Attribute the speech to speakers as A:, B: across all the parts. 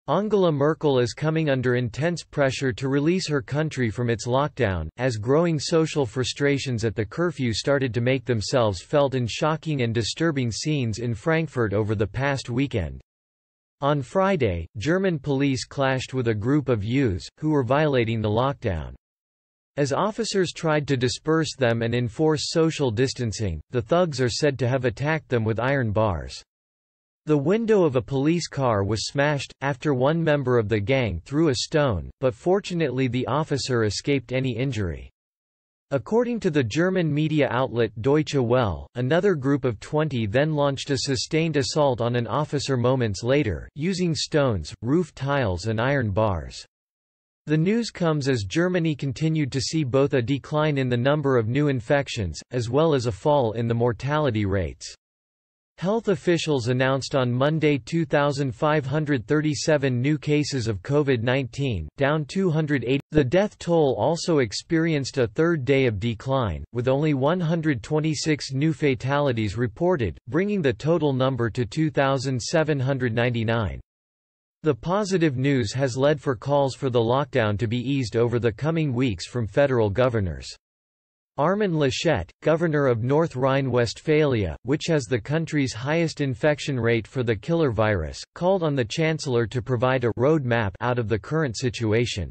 A: Angela Merkel is coming under intense pressure to release her country from its lockdown, as growing social frustrations at the curfew started to make themselves felt in shocking and disturbing scenes in Frankfurt over the past weekend. On Friday, German police clashed with a group of youths, who were violating the lockdown. As officers tried to disperse them and enforce social distancing, the thugs are said to have attacked them with iron bars. The window of a police car was smashed, after one member of the gang threw a stone, but fortunately the officer escaped any injury. According to the German media outlet Deutsche Welle, another group of 20 then launched a sustained assault on an officer moments later, using stones, roof tiles and iron bars. The news comes as Germany continued to see both a decline in the number of new infections, as well as a fall in the mortality rates. Health officials announced on Monday 2,537 new cases of COVID-19, down 280. The death toll also experienced a third day of decline, with only 126 new fatalities reported, bringing the total number to 2,799. The positive news has led for calls for the lockdown to be eased over the coming weeks from federal governors. Armin Laschet, governor of North Rhine-Westphalia, which has the country's highest infection rate for the killer virus, called on the chancellor to provide a road map out of the current situation.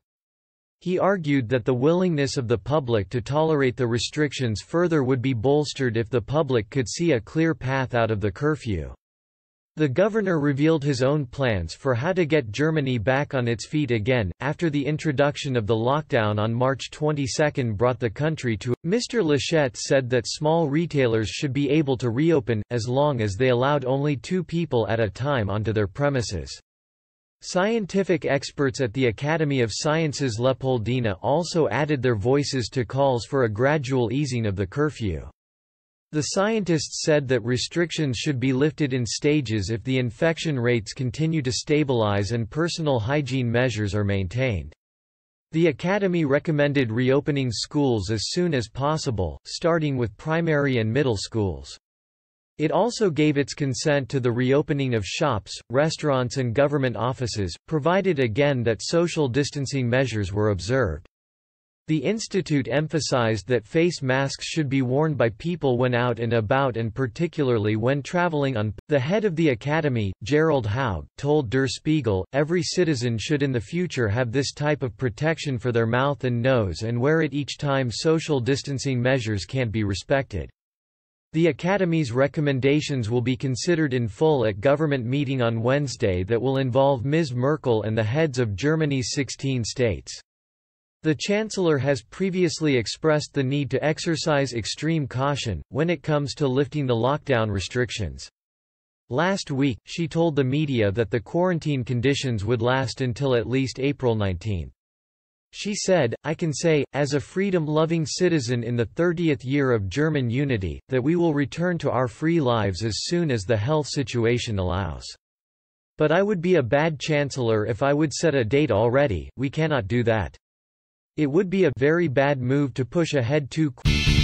A: He argued that the willingness of the public to tolerate the restrictions further would be bolstered if the public could see a clear path out of the curfew. The governor revealed his own plans for how to get Germany back on its feet again, after the introduction of the lockdown on March 22 brought the country to. Mr. Laschet said that small retailers should be able to reopen, as long as they allowed only 2 people at a time onto their premises. Scientific experts at the Academy of Sciences Leopoldina also added their voices to calls for a gradual easing of the curfew. The scientists said that restrictions should be lifted in stages if the infection rates continue to stabilize and personal hygiene measures are maintained. The Academy recommended reopening schools as soon as possible, starting with primary and middle schools. It also gave its consent to the reopening of shops, restaurants and government offices, provided again that social distancing measures were observed. The institute emphasized that face masks should be worn by people when out and about and particularly when traveling on. The head of the academy, Gerald Haug, told Der Spiegel, every citizen should in the future have this type of protection for their mouth and nose and wear it each time social distancing measures can't be respected. The Academy's recommendations will be considered in full at government meeting on Wednesday that will involve Ms. Merkel and the heads of Germany's 16 states. The Chancellor has previously expressed the need to exercise extreme caution when it comes to lifting the lockdown restrictions. Last week, she told the media that the quarantine conditions would last until at least April 19. She said, "I can say, as a freedom-loving citizen in the 30th year of German unity, that we will return to our free lives as soon as the health situation allows. But I would be a bad chancellor if I would set a date already. We cannot do that. It would be a very bad move to push ahead too quickly."